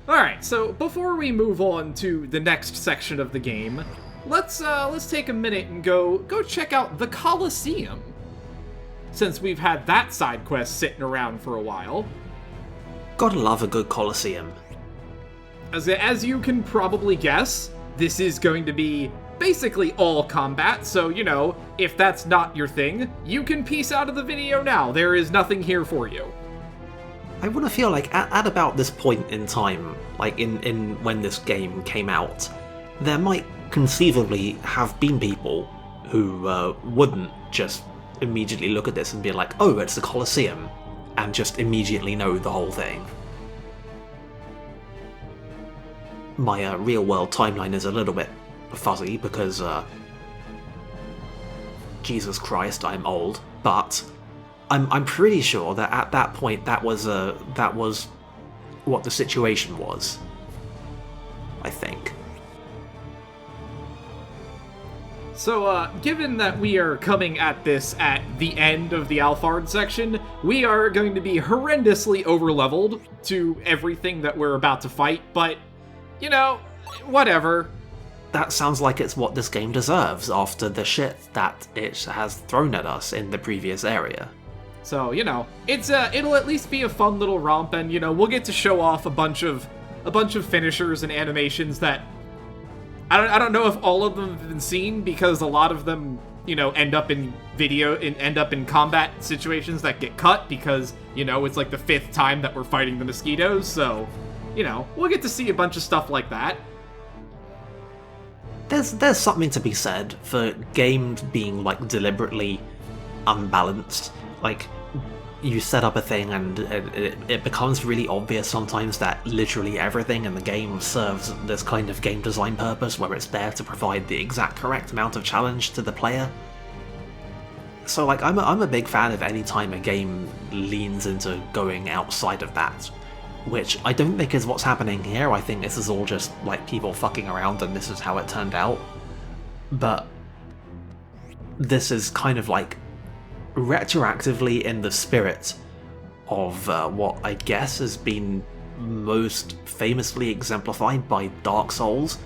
Alright, so before we move on to the next section of the game, let's take a minute and go check out the Colosseum. Since we've had that side quest sitting around for a while. Gotta love a good Colosseum. As you can probably guess, this is going to be basically all combat, so, you know, if that's not your thing, you can peace out of the video now. There is nothing here for you. I want to feel like at about this point in time, like in when this game came out, there might conceivably have been people who wouldn't just immediately look at this and be like, oh, it's the Colosseum, and just immediately know the whole thing. My real-world timeline is a little bit fuzzy because, Jesus Christ, I'm old, but I'm pretty sure that at that point that was what the situation was. I think. So, given that we are coming at this at the end of the Alphard section, we are going to be horrendously overleveled to everything that we're about to fight, but, you know, whatever. That sounds like it's what this game deserves after the shit that it has thrown at us in the previous area. So, you know, it'll at least be a fun little romp, and, you know, we'll get to show off a bunch of finishers and animations that I don't know if all of them have been seen, because a lot of them, you know, end up in combat situations that get cut because, you know, it's like the 5th time that we're fighting the mosquitoes, so, you know, we'll get to see a bunch of stuff like that. There's something to be said for games being, like, deliberately unbalanced. Like, you set up a thing and it becomes really obvious sometimes that literally everything in the game serves this kind of game design purpose where it's there to provide the exact correct amount of challenge to the player. So, like, I'm a big fan of any time a game leans into going outside of that, which I don't think is what's happening here. I think this is all just, like, people fucking around and this is how it turned out. But this is kind of, like, retroactively in the spirit of what I guess has been most famously exemplified by Dark Souls,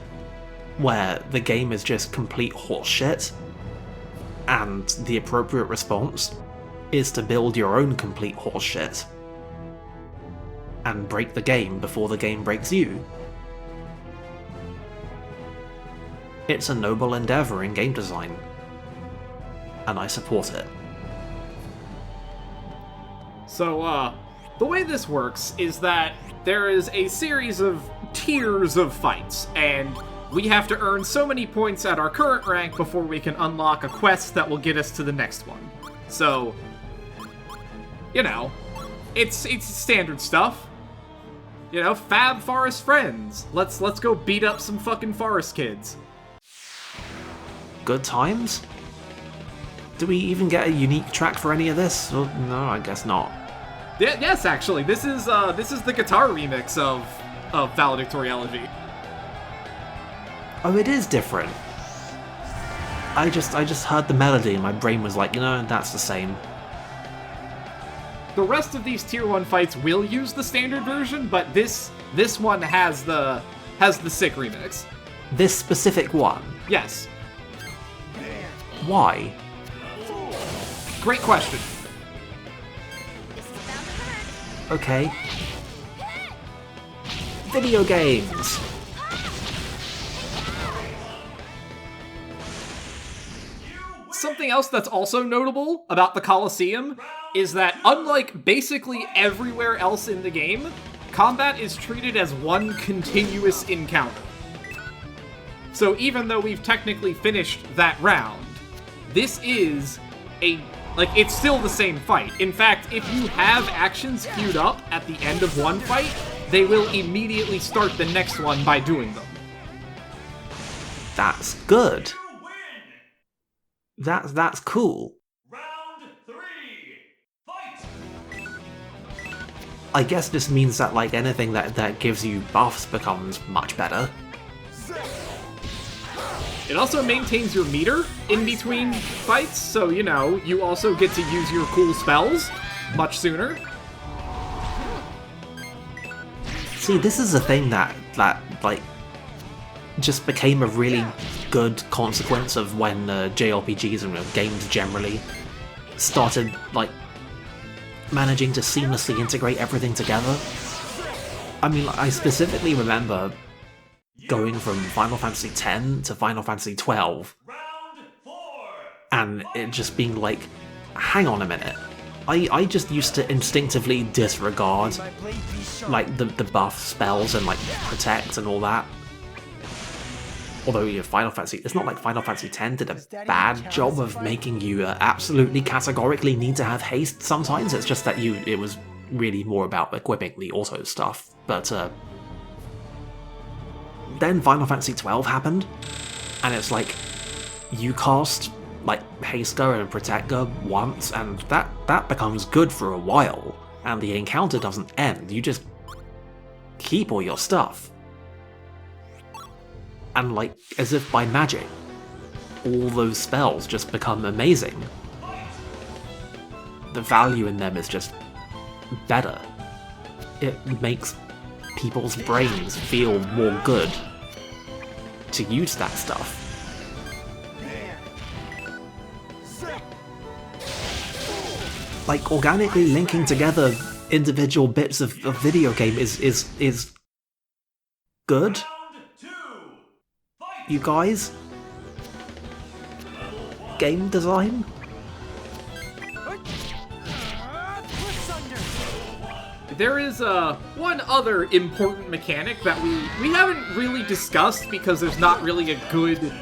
where the game is just complete horseshit, and the appropriate response is to build your own complete horseshit and break the game before the game breaks you. It's a noble endeavour in game design, and I support it. So, the way this works is that there is a series of tiers of fights, and we have to earn so many points at our current rank before we can unlock a quest that will get us to the next one. So, you know, it's standard stuff. You know, fab forest friends. Let's go beat up some fucking forest kids. Good times? Do we even get a unique track for any of this? Well, no, I guess not. Yeah, yes, actually, this is the guitar remix of Valedictoriology. Oh, it is different. I just heard the melody and my brain was like, you know, that's the same. The rest of these tier 1 fights will use the standard version, but this one has the sick remix. This specific one? Yes. Why? Great question. Okay. Video games. Something else that's also notable about the Colosseum is that, unlike basically everywhere else in the game, combat is treated as one continuous encounter. So even though we've technically finished that round, this is it's still the same fight. In fact, if you have actions queued up at the end of one fight, they will immediately start the next one by doing them. That's good. That's cool. Round 3, fight! I guess this means that, like, anything that gives you buffs becomes much better. It also maintains your meter in between fights, so, you know, you also get to use your cool spells much sooner. See, this is a thing that like just became a really good consequence of when JRPGs and games generally started like managing to seamlessly integrate everything together. I mean, I specifically remember going from Final Fantasy X to Final Fantasy XII, and it just being like, hang on a minute. I just used to instinctively disregard like the buff spells and like protect and all that. Although Final Fantasy, it's not like Final Fantasy X did a bad job of making you absolutely categorically need to have haste sometimes. It's just that it was really more about equipping the auto stuff. But then Final Fantasy XII happened, and it's like you cast like Haster and Protector once, and that becomes good for a while, and the encounter doesn't end. You just keep all your stuff. And like, as if by magic, all those spells just become amazing. The value in them is just better. It makes people's brains feel more good to use that stuff. Like, organically linking together individual bits of video game is good. You guys? Game design? There is one other important mechanic that we haven't really discussed because there's not really a good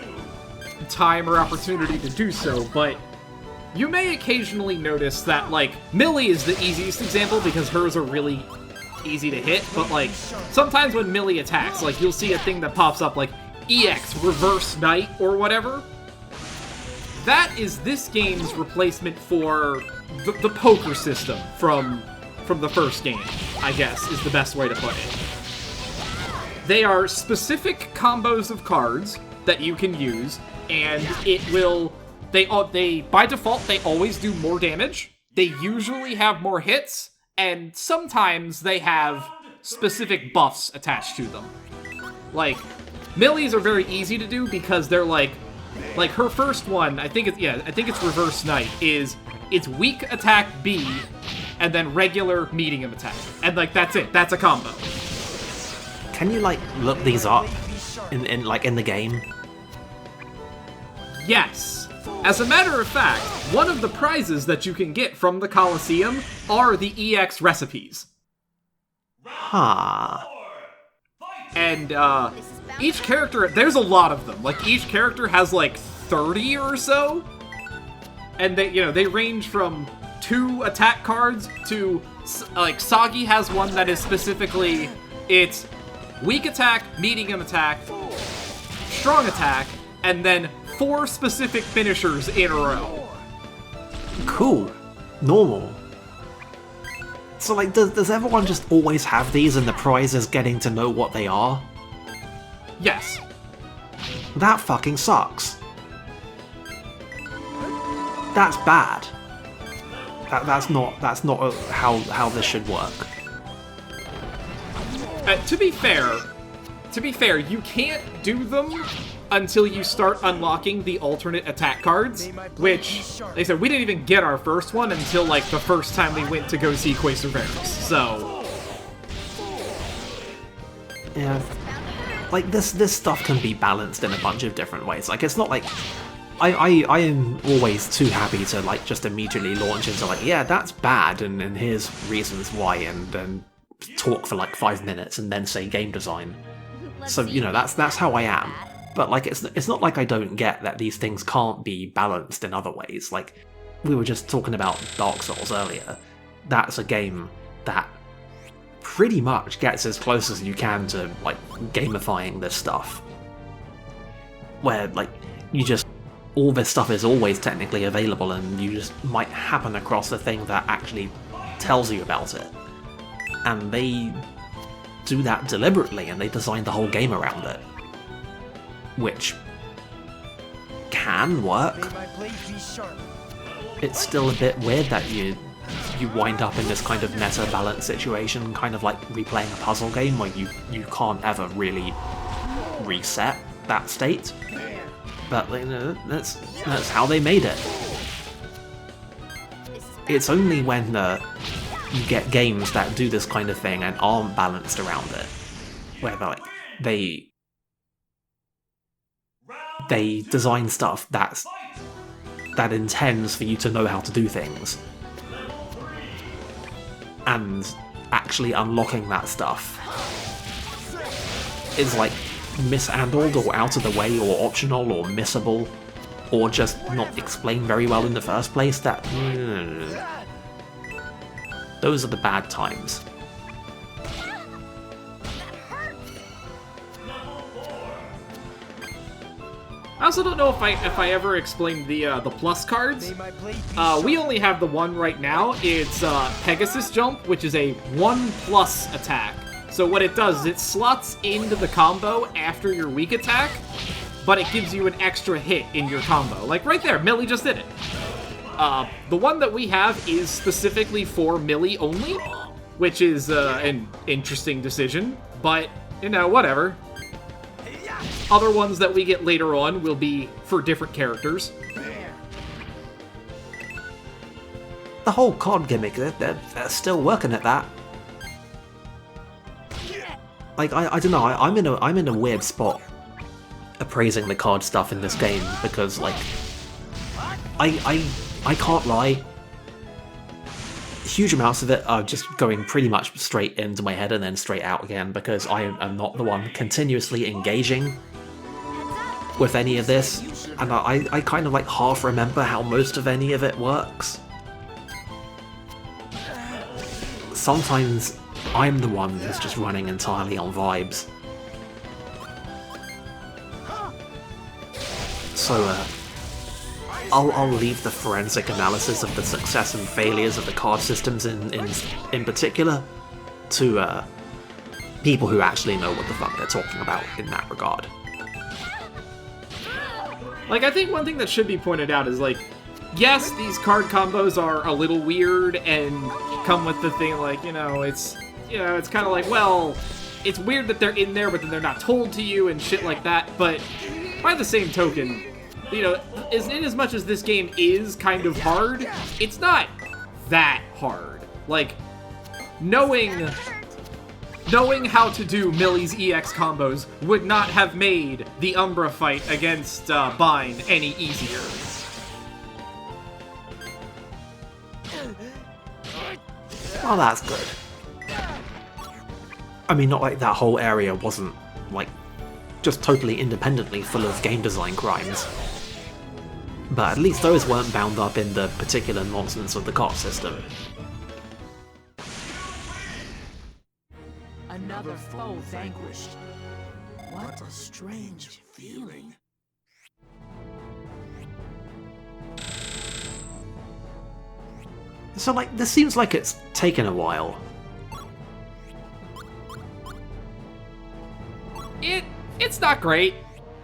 time or opportunity to do so, but you may occasionally notice that, like, Millie is the easiest example because hers are really easy to hit, but, like, sometimes when Millie attacks, like, you'll see a thing that pops up, like, EX, Reverse Knight, or whatever. That is this game's replacement for the poker system from the first game, I guess, is the best way to put it. They are specific combos of cards that you can use, and it will... They by default, they always do more damage. They usually have more hits, and sometimes they have specific buffs attached to them. Like, Millie's are very easy to do because they're like her first one, I think it's Reverse Knight, it's weak attack B, and then regular medium attack. And like, that's it, that's a combo. Can you like look these up in the game? Yes. As a matter of fact, one of the prizes that you can get from the Colosseum are the EX recipes. Huh. And, each character, there's a lot of them. Like, each character has, like, 30 or so. And they range from 2 attack cards to, like, Sagi has one that is specifically, it's weak attack, medium attack, strong attack, and then 4 specific finishers in a row. Cool. Normal. So, like, does everyone just always have these and the prize is getting to know what they are? Yes. That fucking sucks. That's bad. That's not how this should work. To be fair, you can't do them until you start unlocking the alternate attack cards, which, they said, we didn't even get our first one until, like, the first time we went to go see Quacerverus, so... Yeah. Like, this stuff can be balanced in a bunch of different ways. Like, it's not like... I am always too happy to, like, just immediately launch into, like, yeah, that's bad, and here's reasons why, and talk for, like, 5 minutes, and then say game design. So, you know, that's how I am. But, like, it's not like I don't get that these things can't be balanced in other ways. Like, we were just talking about Dark Souls earlier. That's a game that pretty much gets as close as you can to, like, gamifying this stuff. Where, like, you just... all this stuff is always technically available, and you just might happen across a thing that actually tells you about it. And they do that deliberately, and they design the whole game around it. Which can work. It's still a bit weird that you wind up in this kind of meta balance situation, kind of like replaying a puzzle game where you can't ever really reset that state. But you know, that's how they made it. It's only when you get games that do this kind of thing and aren't balanced around it, where like they design stuff that intends for you to know how to do things, and actually unlocking that stuff is like mishandled or out of the way or optional or missable or just not explained very well in the first place. Those are the bad times. I also don't know if I ever explained the plus cards. We only have the one right now. It's Pegasus Jump, which is a 1+ attack. So what it does is it slots into the combo after your weak attack, but it gives you an extra hit in your combo. Like right there, Millie just did it. The one that we have is specifically for Millie only, which is an interesting decision, but, you know, whatever. Other ones that we get later on will be for different characters. The whole COD gimmick, they're still working at that. Like, I don't know, I'm in a weird spot appraising the COD stuff in this game, because, like, I can't lie. Huge amounts of it are just going pretty much straight into my head and then straight out again, because I am not the one continuously engaging with any of this, and I kind of like half remember how most of any of it works. Sometimes I'm the one who's just running entirely on vibes. So I'll leave the forensic analysis of the success and failures of the card systems in particular to people who actually know what the fuck they're talking about in that regard. Like, I think one thing that should be pointed out is, like, yes, these card combos are a little weird and come with the thing, like, it's kind of like, well, it's weird that they're in there, but then they're not told to you and shit like that, but by the same token, in as much as this game is kind of hard, it's not that hard. Like, knowing how to do Millie's EX combos would not have made the Umbra fight against Bind any easier. Oh, that's good. I mean, not like that whole area wasn't, like, just totally independently full of game design crimes. But at least those weren't bound up in the particular nonsense of the cart system. Another foe vanquished. What a strange feeling. So, like, this seems like it's taken a while. It's not great.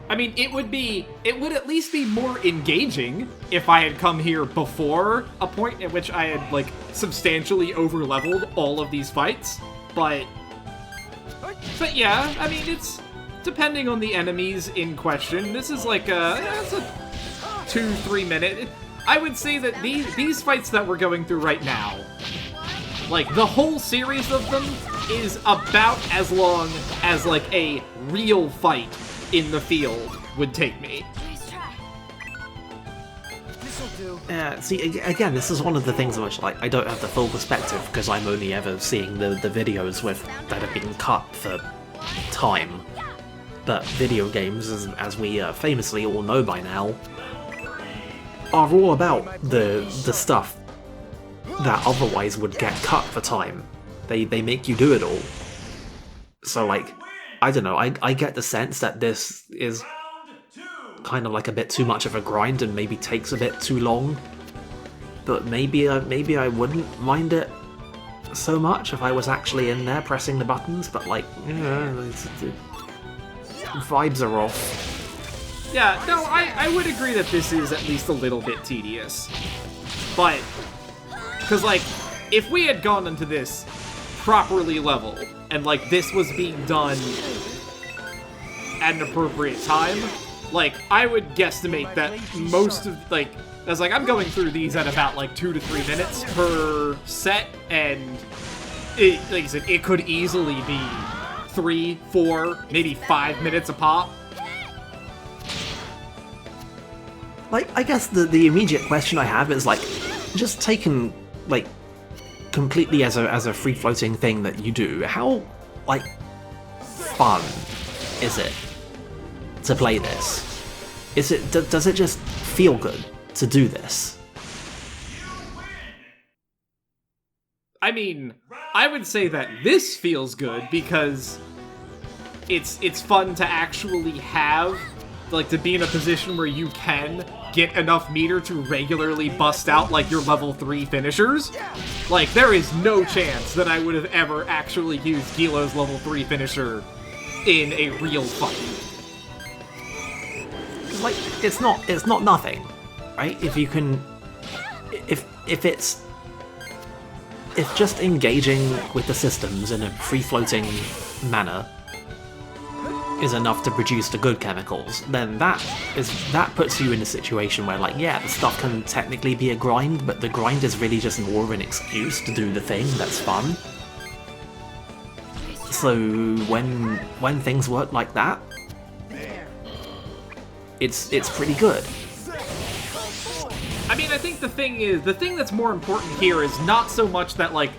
I mean, it would at least be more engaging if I had come here before a point at which I had, like, substantially over-leveled all of these fights, but yeah, I mean, it's depending on the enemies in question. This is like it's a 2-3 minute. I would say that these fights that we're going through right now, like, the whole series of them is about as long as, like, a real fight in the field would take me. See, again, this is one of the things in which, like, I don't have the full perspective because I'm only ever seeing the videos that have been cut for time. But video games, as we famously all know by now, are all about the stuff that otherwise would get cut for time. They make you do it all. So, like, I don't know, I get the sense that this is kind of like a bit too much of a grind and maybe takes a bit too long. But maybe I wouldn't mind it so much if I was actually in there pressing the buttons, but, like, vibes are off. Yeah, no, I would agree that this is at least a little bit tedious. But, because, like, if we had gone into this properly leveled, and, like, this was being done at an appropriate time, like, I would guesstimate that most of, like, as, like, I'm going through these at about, like, 2 to 3 minutes per set, and, it, like I said, it could easily be 3, 4, maybe 5 minutes a pop. Like, I guess the immediate question I have is, like, just taken, like, completely as a free-floating thing that you do, how, like, fun is it to play this? Does it just feel good to do this? I mean, I would say that this feels good because it's fun to actually have, like, to be in a position where you can get enough meter to regularly bust out, like, your level 3 finishers. Like, there is no chance that I would have ever actually used Gilo's level 3 finisher in a real fight. Like, it's not nothing, right? If you can, if just engaging with the systems in a free-floating manner is enough to produce the good chemicals, then that puts you in a situation where, like, yeah, the stuff can technically be a grind, but the grind is really just more of an excuse to do the thing that's fun. So when things work like that, it's pretty good. I mean, I think the thing that's more important here is not so much that, like,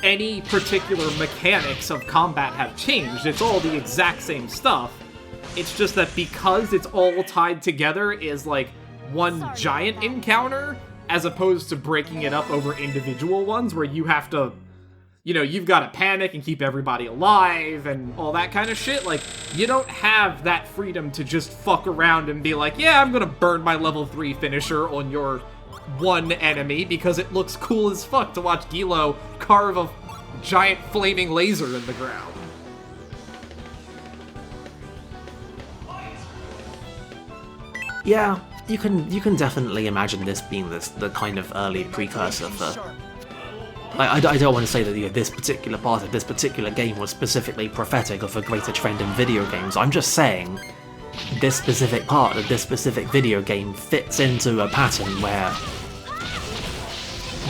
any particular mechanics of combat have changed. It's all the exact same stuff. It's just that because it's all tied together is, like, one giant encounter, as opposed to breaking it up over individual ones where you have to, you know, you've got to panic and keep everybody alive and all that kind of shit. Like, you don't have that freedom to just fuck around and be like, yeah, I'm gonna burn my level 3 finisher on your one enemy because it looks cool as fuck to watch Gilo carve a giant flaming laser in the ground. Yeah, you can definitely imagine this being the kind of early precursor for. I don't want to say that, you know, this particular part of this particular game was specifically prophetic of a greater trend in video games. I'm just saying this specific part of this specific video game fits into a pattern where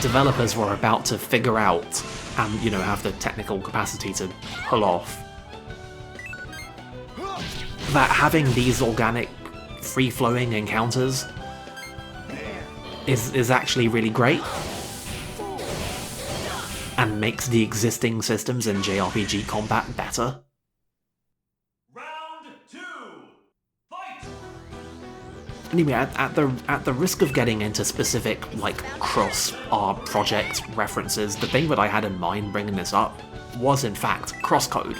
developers were about to figure out and, you know, have the technical capacity to pull off that having these organic, free-flowing encounters is actually really great and makes the existing systems in JRPG combat better. Round 2, fight! Anyway, at the risk of getting into specific, like, cross-project references, the thing that I had in mind bringing this up was, in fact, Crosscode.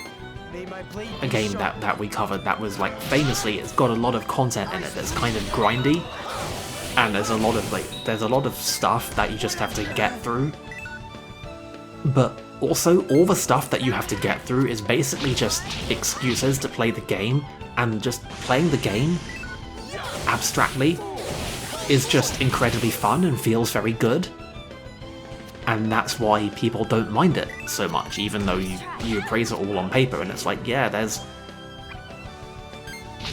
A game that we covered that was, like, famously, it's got a lot of content in it that's kind of grindy, and there's a lot of stuff that you just have to get through. But also, all the stuff that you have to get through is basically just excuses to play the game, and just playing the game, abstractly, is just incredibly fun and feels very good. And that's why people don't mind it so much, even though you appraise it all on paper, and it's like, yeah,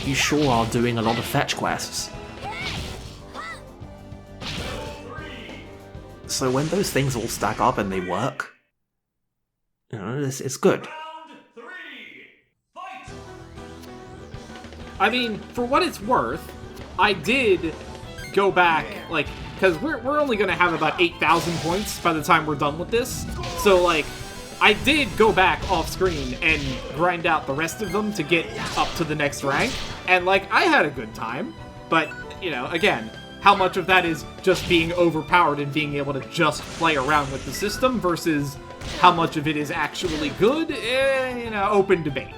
you sure are doing a lot of fetch quests. So when those things all stack up and they work, you know, it's good. Round 3, fight! I mean, for what it's worth, I did go back, like, because we're only going to have about 8,000 points by the time we're done with this. So, like, I did go back off-screen and grind out the rest of them to get up to the next rank. And, like, I had a good time. But, you know, again, how much of that is just being overpowered and being able to just play around with the system versus how much of it is actually good, you know, open debate.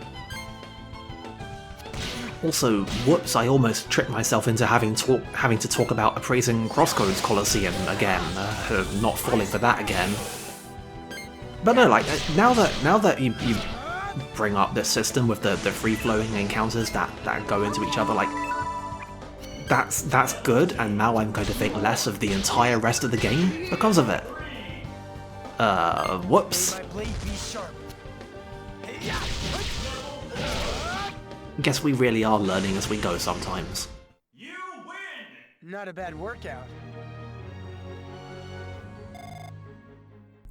Also, whoops, I almost tricked myself into having to talk about appraising Crosscode's Colosseum again, not falling for that again. But no, like, now that you bring up this system with the free-flowing encounters that go into each other, like, that's good, and now I'm going to think less of the entire rest of the game because of it. Whoops. My blade be sharp. Guess we really are learning as we go sometimes. You win! Not a bad workout.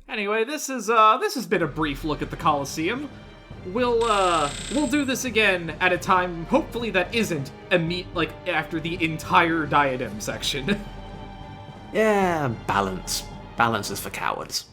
Anyway, this has been a brief look at the Colosseum. We'll do this again at a time, hopefully that isn't after the entire diadem section. Yeah, balance. Balance is for cowards.